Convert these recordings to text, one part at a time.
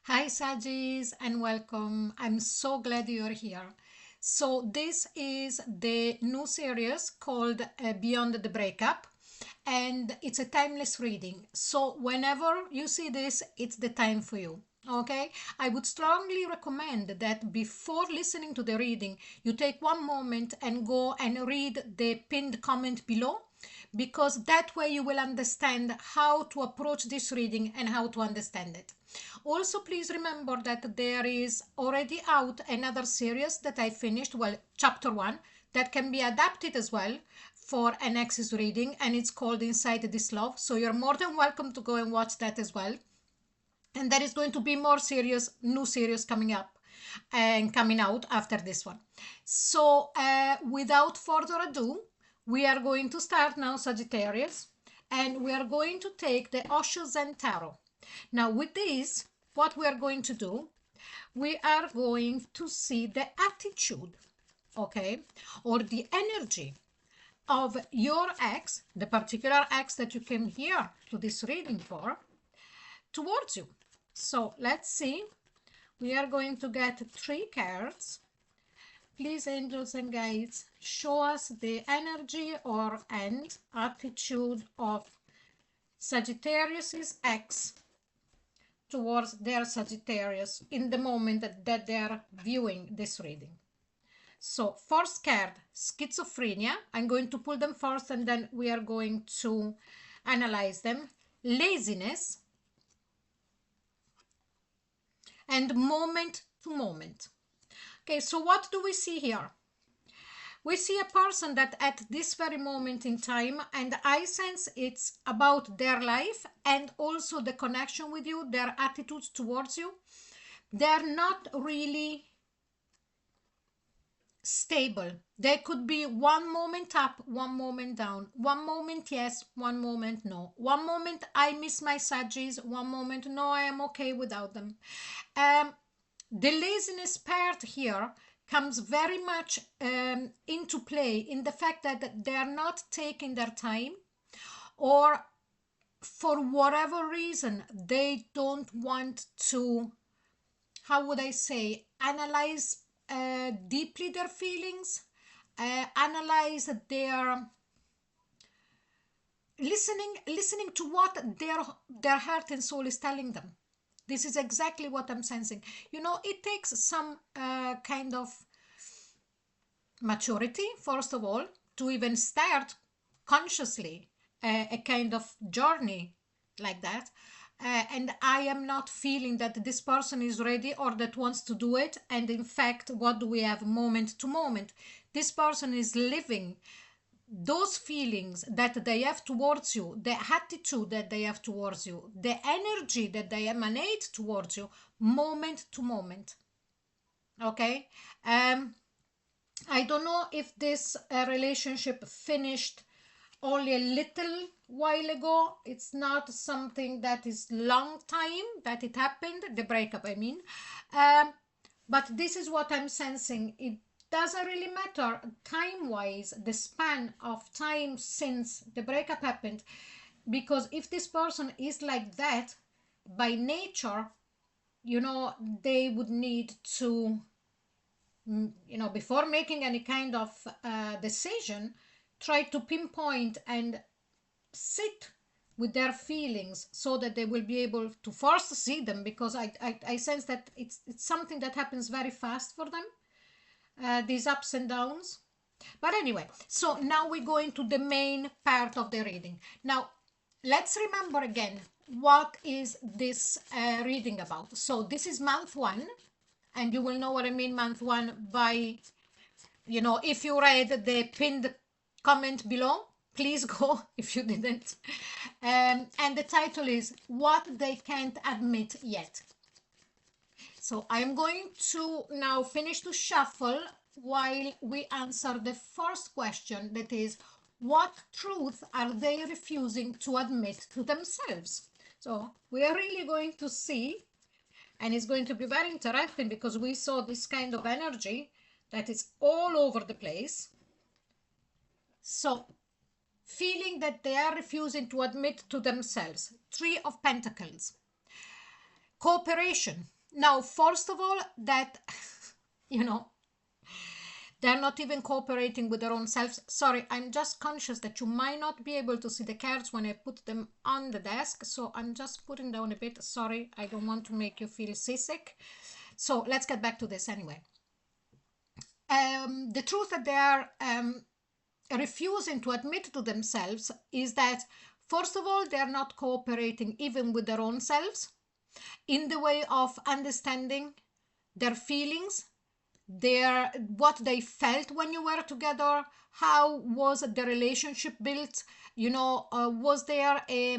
Hi Sagis and welcome. I'm so glad you're here. So this is the new series called Beyond the Breakup, and it's a timeless reading. So whenever you see this, it's the time for you. Okay, I would strongly recommend that before listening to the reading, you take one moment and go and read the pinned comment below, because that way you will understand how to approach this reading and how to understand it. Also, please remember that there is already out another series that I finished, well, chapter 1, that can be adapted as well for an access reading, and it's called Inside This Love. So you're more than welcome to go and watch that as well. And there is going to be more series, new series coming up and coming out after this one. So without further ado, we are going to start now, Sagittarius, and we are going to take the Osho Zen Tarot. Now with this, what we are going to do, we are going to see the attitude, okay, or the energy of your ex, the particular ex that you came here to this reading for, towards you. So let's see. We are going to get 3 cards. Please, angels and guides, show us the energy or attitude of Sagittarius's ex towards their Sagittarius in the moment that they're viewing this reading. So first card, Schizophrenia. I'm going to pull them first and then we are going to analyze them. Laziness and moment to moment. Okay, so what do we see here? We see a person that at this very moment in time, and I sense it's about their life and also the connection with you, their attitudes towards you. They're not really stable. There could be one moment up, one moment down, one moment yes, one moment no, one moment I miss my Sagis, one moment no, I am okay without them. The laziness part here comes very much into play in the fact that they are not taking their time, or for whatever reason they don't want to, how would I say, analyze deeply their feelings, analyze their listening to what their heart and soul is telling them. This is exactly what I'm sensing. You know, it takes some kind of maturity, first of all, to even start consciously a kind of journey like that. And I am not feeling that this person is ready or that wants to do it. And in fact, what do we have moment to moment? This person is living those feelings that they have towards you, the attitude that they have towards you, the energy that they emanate towards you, moment to moment. Okay. I don't know if this relationship finished only a little while ago. It's not something that is long time that it happened, the breakup, I mean. But this is what I'm sensing. It doesn't really matter time-wise, the span of time since the breakup happened, because if this person is like that by nature, you know, they would need to, you know, before making any kind of decision, try to pinpoint and sit with their feelings so that they will be able to first see them, because I sense that it's something that happens very fast for them, these ups and downs. But anyway, so now we go into the main part of the reading. Now, let's remember again, what is this reading about? So this is month 1, and you will know what I mean month 1 by, you know, if you read the pinned comment below, please go if you didn't. And the title is What They Can't Admit Yet. So I'm going to now finish to shuffle while we answer the first question, that is, what truth are they refusing to admit to themselves? So we are really going to see, and it's going to be very interesting because we saw this kind of energy that is all over the place. So feeling that they are refusing to admit to themselves. Three of Pentacles. Cooperation. Now, first of all, that, you know, they're not even cooperating with their own selves. Sorry, I'm just conscious that you might not be able to see the cards when I put them on the desk. So I'm just putting down a bit. Sorry, I don't want to make you feel seasick. So let's get back to this anyway. The truth that they are refusing to admit to themselves is that, first of all, they're not cooperating even with their own selves in the way of understanding their feelings, their what they felt when you were together. How was the relationship built? Was there a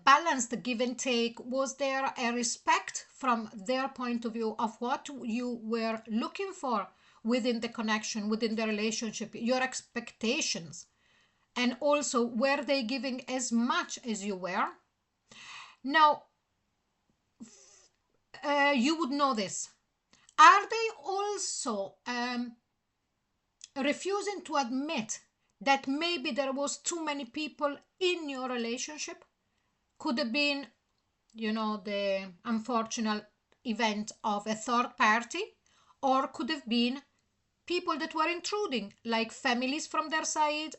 balanced give and take? Was there a respect from their point of view of what you were looking for within the connection, within the relationship, your expectations? And also, were they giving as much as you were? Now, you would know this. Are they also refusing to admit that maybe there was too many people in your relationship? Could have been, the unfortunate event of a third party, or could have been people that were intruding, like families from their side,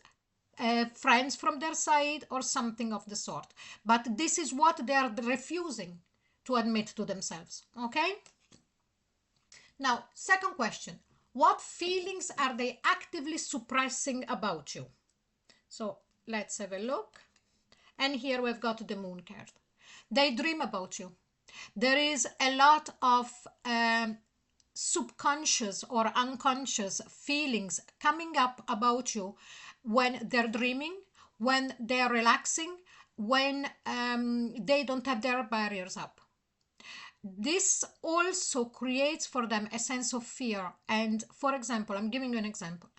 friends from their side, or something of the sort. But this is what they are refusing to admit to themselves. Okay? Now, second question. What feelings are they actively suppressing about you? So let's have a look. And here we've got the moon card. They dream about you. There is a lot of subconscious or unconscious feelings coming up about you when they're dreaming, when they're relaxing, when they don't have their barriers up. This also creates for them a sense of fear. And for example, I'm giving you an example.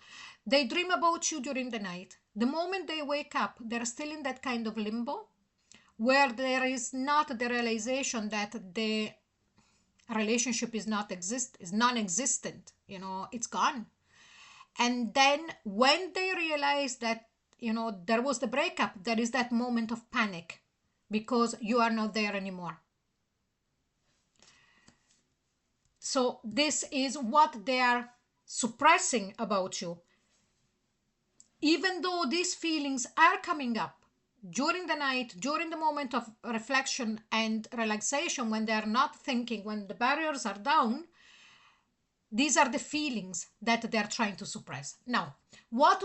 They dream about you during the night. The moment they wake up, they're still in that kind of limbo where there is not the realization that the relationship is non-existent, it's gone. And then when they realize that, there was the breakup, there is that moment of panic because you are not there anymore. So this is what they are suppressing about you. Even though these feelings are coming up during the night, during the moment of reflection and relaxation, when they are not thinking, when the barriers are down, these are the feelings that they're trying to suppress. Now, why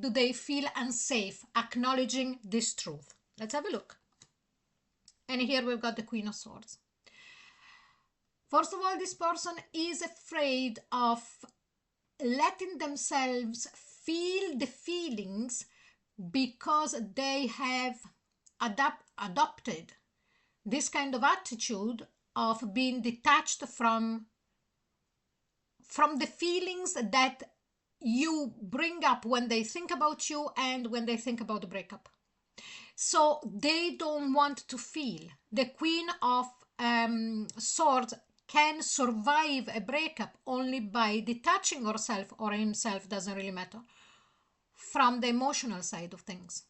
do they feel unsafe acknowledging this truth? Let's have a look. And here we've got the Queen of Swords. First of all, this person is afraid of letting themselves feel the feelings because they have adopted this kind of attitude of being detached from the feelings that you bring up when they think about you and when they think about the breakup. So they don't want to feel. The Queen of Swords can survive a breakup only by detaching herself or himself, doesn't really matter, from the emotional side of things.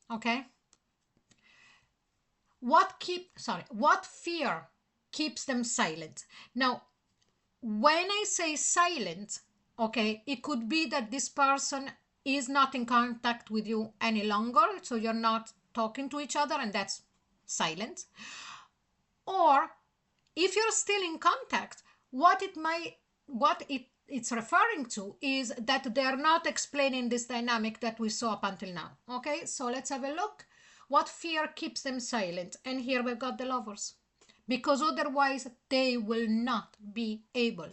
Okay? What fear keeps them silent? Now, when I say silent, okay, it could be that this person is not in contact with you any longer, so you're not talking to each other, and that's silent. Or if you're still in contact, it's referring to is that they're not explaining this dynamic that we saw up until now. Okay, so let's have a look. What fear keeps them silent? And here we've got the Lovers. Because otherwise they will not be able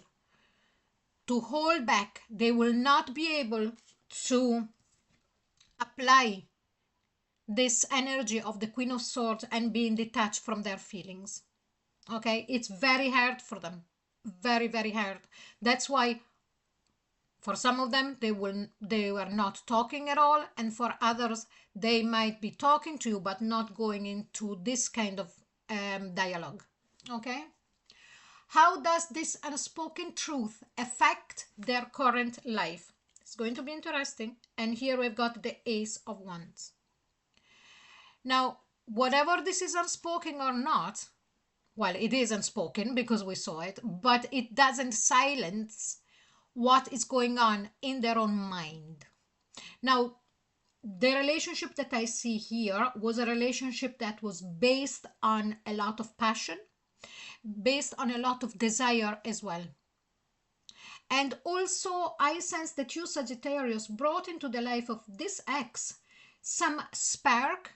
to hold back. They will not be able to apply this energy of the Queen of Swords and being detached from their feelings. Okay, it's very hard for them. Very, very hard. That's why for some of them they were not talking at all, and for others they might be talking to you but not going into this kind of dialogue. Okay, how does this unspoken truth affect their current life? It's going to be interesting. And here we've got the Ace of Wands. Now, whatever this is unspoken or not, well, it is unspoken because we saw it, but it doesn't silence what is going on in their own mind. Now, the relationship that I see here was a relationship that was based on a lot of passion, based on a lot of desire as well. And also, I sense that you, Sagittarius, brought into the life of this ex some spark,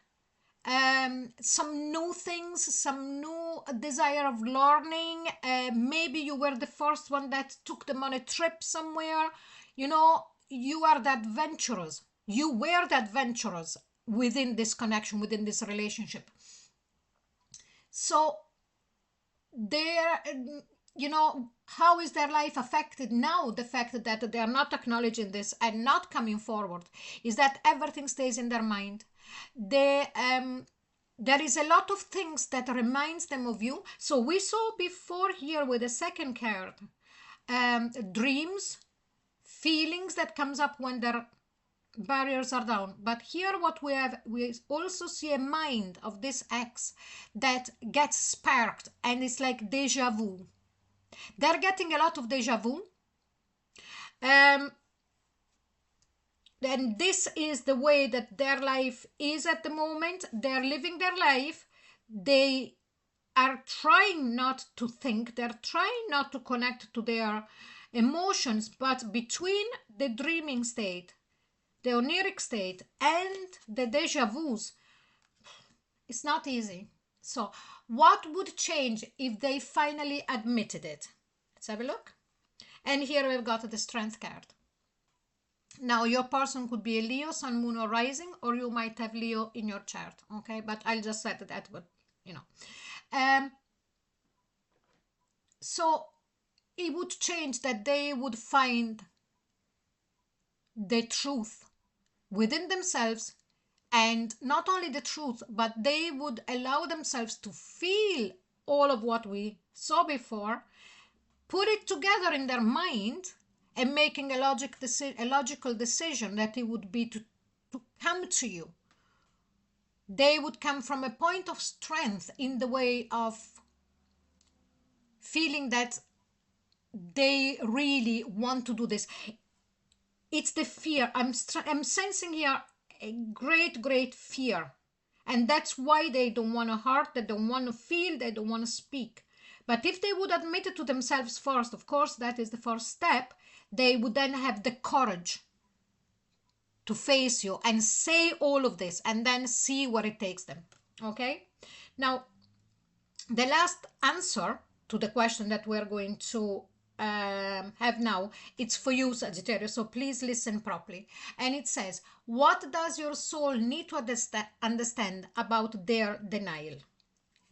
some new things, some new desire of learning. Maybe you were the first one that took them on a trip somewhere. You know, you are the adventurous. You were the adventurous within this connection, within this relationship. So there, you know, how is their life affected now? The fact that they are not acknowledging this and not coming forward is that everything stays in their mind. They there is a lot of things that reminds them of you. So we saw before here with the second card, dreams, feelings that comes up when their barriers are down. But here what we have, we also see a mind of this ex that gets sparked, and it's like deja vu. They're getting a lot of deja vu. And this is the way that their life is at the moment. They're living their life. They are trying not to think. They're trying not to connect to their emotions. But between the dreaming state, the oniric state, and the deja vus, it's not easy. So what would change if they finally admitted it? Let's have a look. And here we've got the strength card. Now, your person could be a Leo, Sun, Moon, or Rising, or you might have Leo in your chart, okay? But I'll just set that, but, you know. So it would change that they would find the truth within themselves, and not only the truth, but they would allow themselves to feel all of what we saw before, put it together in their mind, and making a logical decision that it would be to come to you. They would come from a point of strength in the way of feeling that they really want to do this. It's the fear. I'm sensing here a great fear. And that's why they don't want to hurt, they don't want to feel, they don't want to speak. But if they would admit it to themselves first, of course, that is the first step, they would then have the courage to face you and say all of this and then see where it takes them. Okay? Now, the last answer to the question that we're going to have now, it's for you, Sagittarius, so please listen properly. And it says, what does your soul need to understand about their denial?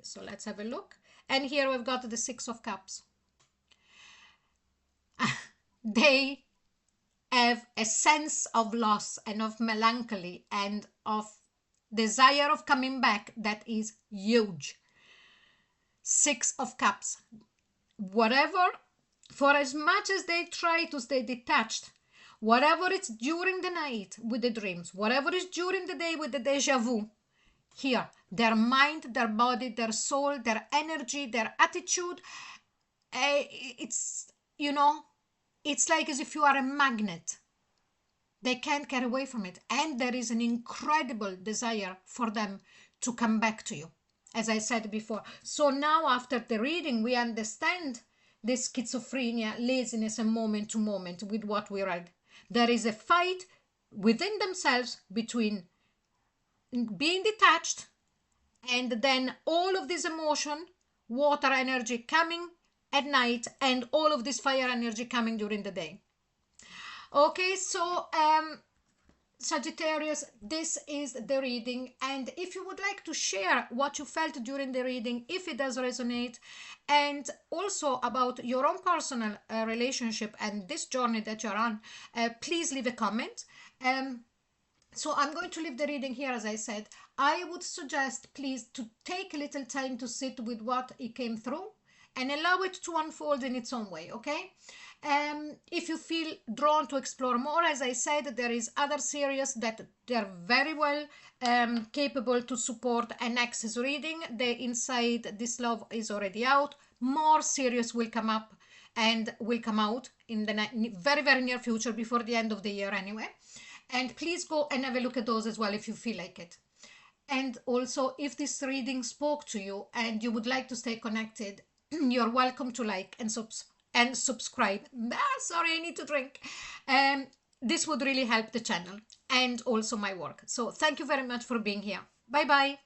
So let's have a look. And here we've got the Six of Cups. They have a sense of loss and of melancholy and of desire of coming back that is huge. Six of Cups. Whatever, for as much as they try to stay detached, whatever it's during the night with the dreams, whatever is during the day with the deja vu, here, their mind, their body, their soul, their energy, their attitude, it's, you know, it's like as if you are a magnet. They can't get away from it. And there is an incredible desire for them to come back to you, as I said before. So now after the reading, we understand this schizophrenia, laziness, and moment to moment with what we read. There is a fight within themselves between being detached and then all of this emotion, water energy coming at night, and all of this fire energy coming during the day. Okay, so Sagittarius, this is the reading, and if you would like to share what you felt during the reading, if it does resonate, and also about your own personal relationship and this journey that you're on, please leave a comment. So I'm going to leave the reading here, as I said. I would suggest, please, to take a little time to sit with what it came through. and allow it to unfold in its own way, okay? If you feel drawn to explore more, as I said, there is other series that they're very well capable to support an access reading. The Inside This Love is already out. More series will come up and will come out in the very, very near future, before the end of the year anyway. And please go and have a look at those as well if you feel like it. And also, if this reading spoke to you and you would like to stay connected, you're welcome to like and subscribe. Sorry, I need to drink. This would really help the channel and also my work. So thank you very much for being here. Bye bye.